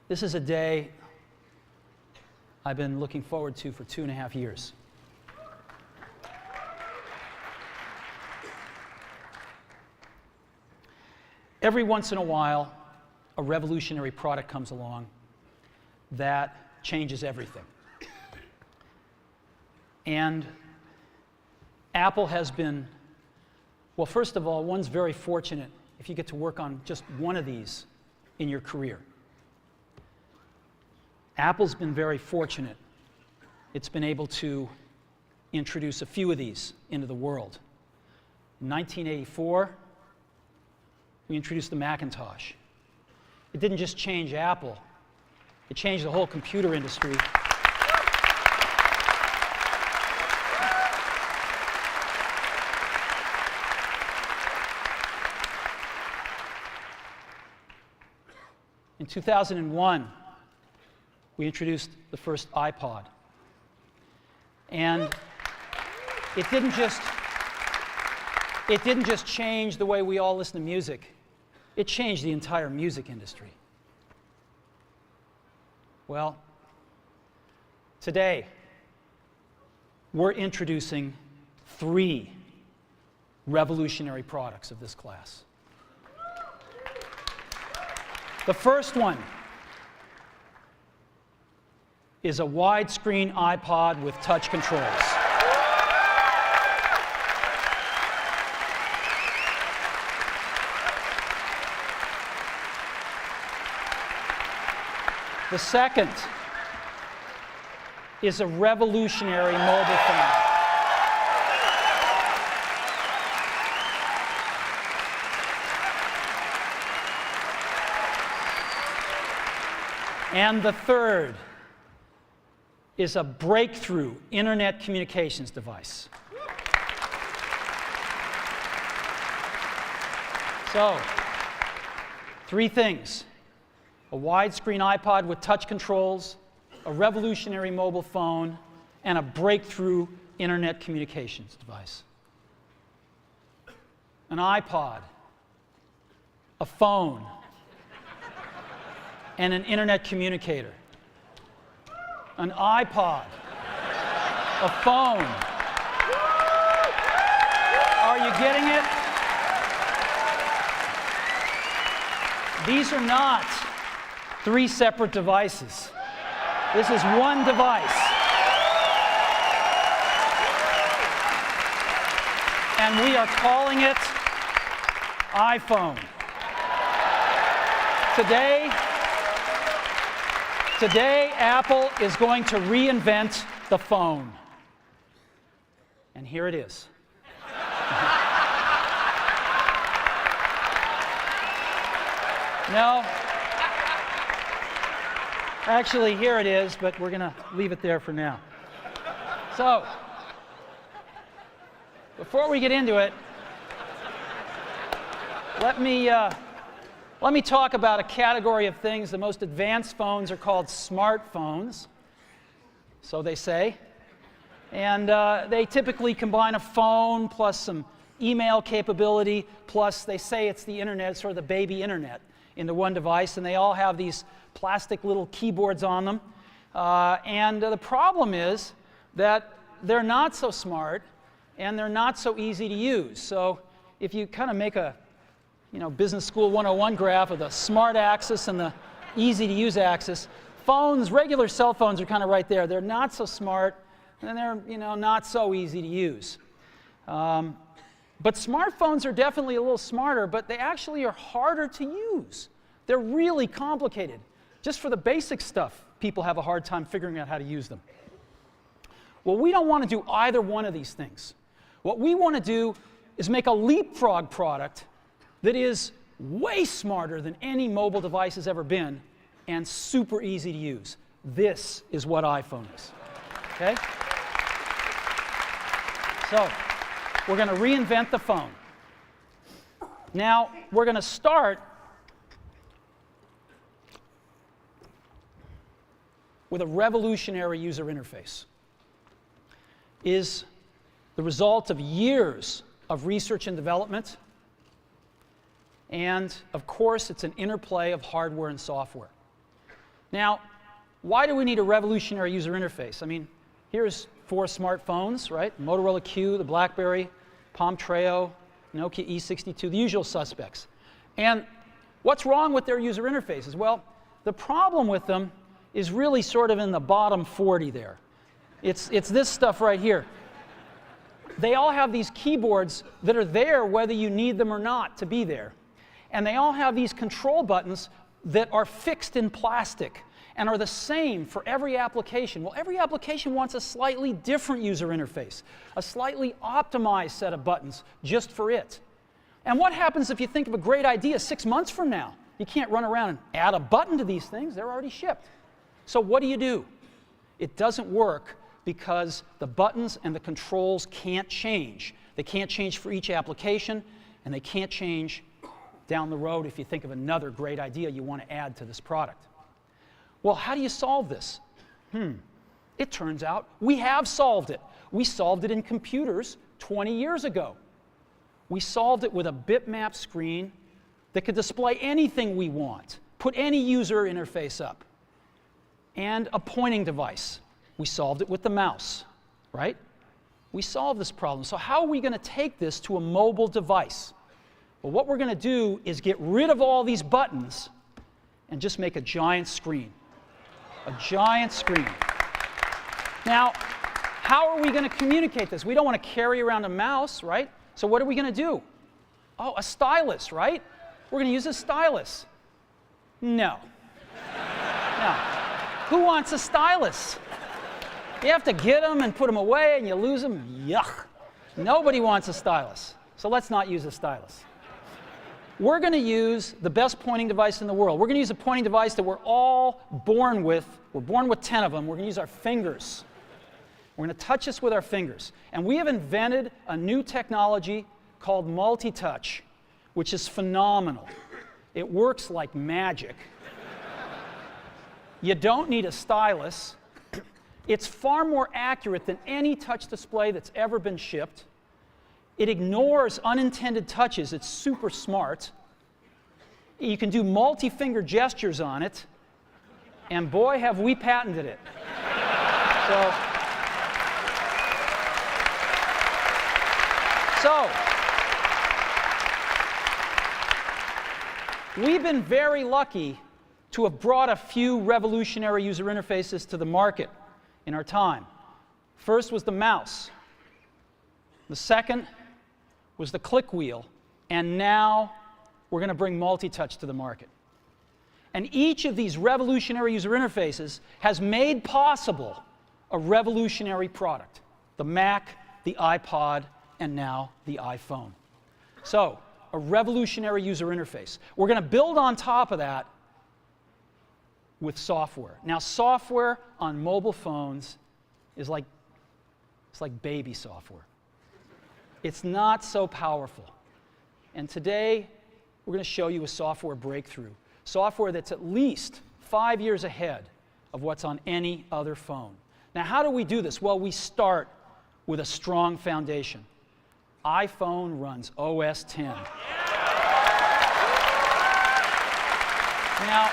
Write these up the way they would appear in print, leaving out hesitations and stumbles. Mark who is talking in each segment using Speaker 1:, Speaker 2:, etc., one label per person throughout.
Speaker 1: This is a day I've been looking forward to for 2.5 years. Every once in a while, a revolutionary product comes along that changes everything. And Apple has been, well, first of all, one's very fortunate if you get to work on just one of these in your career. Apple's been very fortunate. It's been able to introduce a few of these into the world. In 1984, we introduced the Macintosh. It didn't just change Apple, it changed the whole computer industry. In 2001, we introduced the first iPod. And it didn't just change the way we all listen to music. It changed the entire music industry. Well, today, we're introducing 3 revolutionary products of this class. The first one is a widescreen iPod with touch controls. The second is a revolutionary mobile phone. And the third is a breakthrough internet communications device. So, 3 things: a widescreen iPod with touch controls, a revolutionary mobile phone, and a breakthrough internet communications device. An iPod, a phone, and an internet communicator. An iPod, a phone. Are you getting it? These are not 3 separate devices. This is one device. And we are calling it iPhone. Today, Apple is going to reinvent the phone. And here it is. No. Actually, here it is, but we're going to leave it there for now. So, before we get into it, let me talk about a category of things. The most advanced phones are called smartphones, so they say. And they typically combine a phone plus some email capability, plus they say it's the internet, sort of the baby internet, into one device. And they all have these plastic little keyboards on them. And the problem is that they're not so smart and they're not so easy to use. So if you kind of make a Business School 101 graph of the smart axis and the easy to use axis, regular cell phones are kind of right there. They're not so smart and they're not so easy to use. But smartphones are definitely a little smarter, but they actually are harder to use. They're really complicated. Just for the basic stuff, people have a hard time figuring out how to use them. Well, we don't want to do either one of these things. What we want to do is make a leapfrog product that is way smarter than any mobile device has ever been and super easy to use. This is what iPhone is. Okay? So, we're going to reinvent the phone. Now, we're going to start with a revolutionary user interface. Is the result of years of research and development. And, of course, it's an interplay of hardware and software. Now, why do we need a revolutionary user interface? I mean, here's 4 smartphones, right? Motorola Q, the BlackBerry, Palm Treo, Nokia E62, the usual suspects. And what's wrong with their user interfaces? Well, the problem with them is really sort of in the bottom 40 there. It's this stuff right here. They all have these keyboards that are there whether you need them or not to be there. And they all have these control buttons that are fixed in plastic and are the same for every application. Well, every application wants a slightly different user interface, a slightly optimized set of buttons just for it. And what happens if you think of a great idea 6 months from now? You can't run around and add a button to these things. They're already shipped. So what do? It doesn't work because the buttons and the controls can't change. They can't change for each application, and they can't change down the road if you think of another great idea you want to add to this product. Well, how do you solve this? It turns out we have solved it. We solved it in computers 20 years ago. We solved it with a bitmap screen that could display anything we want, put any user interface up, and a pointing device. We solved it with the mouse, right? We solved this problem. So how are we going to take this to a mobile device? Well, what we're going to do is get rid of all these buttons and just make a giant screen. A giant screen. Now, how are we going to communicate this? We don't want to carry around a mouse, right? So what are we going to do? Oh, a stylus, right? We're going to use a stylus. No. No. Who wants a stylus? You have to get them and put them away and you lose them. Yuck. Nobody wants a stylus. So let's not use a stylus. We're going to use the best pointing device in the world. We're going to use a pointing device that we're all born with. We're born with 10 of them. We're going to use our fingers. We're going to touch this with our fingers. And we have invented a new technology called multi-touch, which is phenomenal. It works like magic. You don't need a stylus. It's far more accurate than any touch display that's ever been shipped. It ignores unintended touches. It's super smart. You can do multi-finger gestures on it. And boy, have we patented it. So, we've been very lucky to have brought a few revolutionary user interfaces to the market in our time. First was the mouse. The second was the click wheel. And now we're going to bring multi-touch to the market. And each of these revolutionary user interfaces has made possible a revolutionary product. The Mac, the iPod, and now the iPhone. So, a revolutionary user interface. We're going to build on top of that with software. Now, software on mobile phones is like baby software. It's not so powerful. And today, we're going to show you a software breakthrough. Software that's at least 5 years ahead of what's on any other phone. Now, how do we do this? Well, we start with a strong foundation. iPhone runs OS X. Now,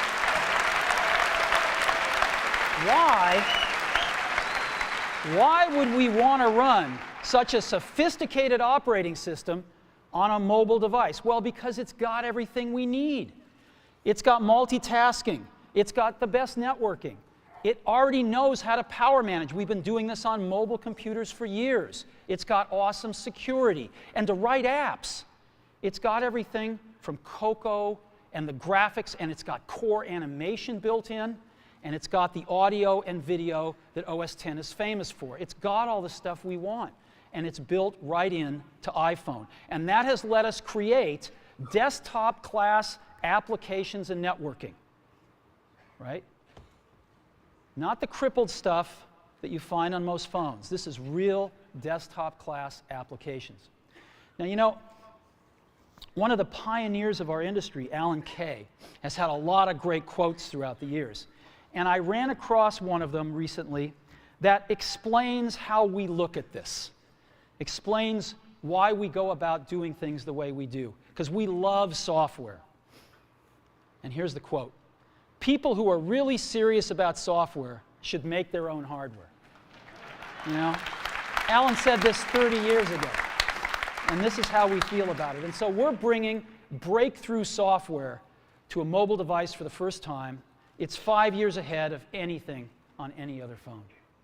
Speaker 1: why would we want to run such a sophisticated operating system on a mobile device? Well, because it's got everything we need. It's got multitasking. It's got the best networking. It already knows how to power manage. We've been doing this on mobile computers for years. It's got awesome security. And to write apps, it's got everything from Cocoa and the graphics, and it's got core animation built in, and it's got the audio and video that OS X is famous for. It's got all the stuff we want, and it's built right in to iPhone. And that has let us create desktop-class applications and networking, right? Not the crippled stuff that you find on most phones. This is real desktop-class applications. Now, you know, one of the pioneers of our industry, Alan Kay, has had a lot of great quotes throughout the years. And I ran across one of them recently that explains how we look at this, explains why we go about doing things the way we do, because we love software. And here's the quote: people who are really serious about software should make their own hardware. You know? Alan said this 30 years ago, and this is how we feel about it. And so we're bringing breakthrough software to a mobile device for the first time. It's 5 years ahead of anything on any other phone.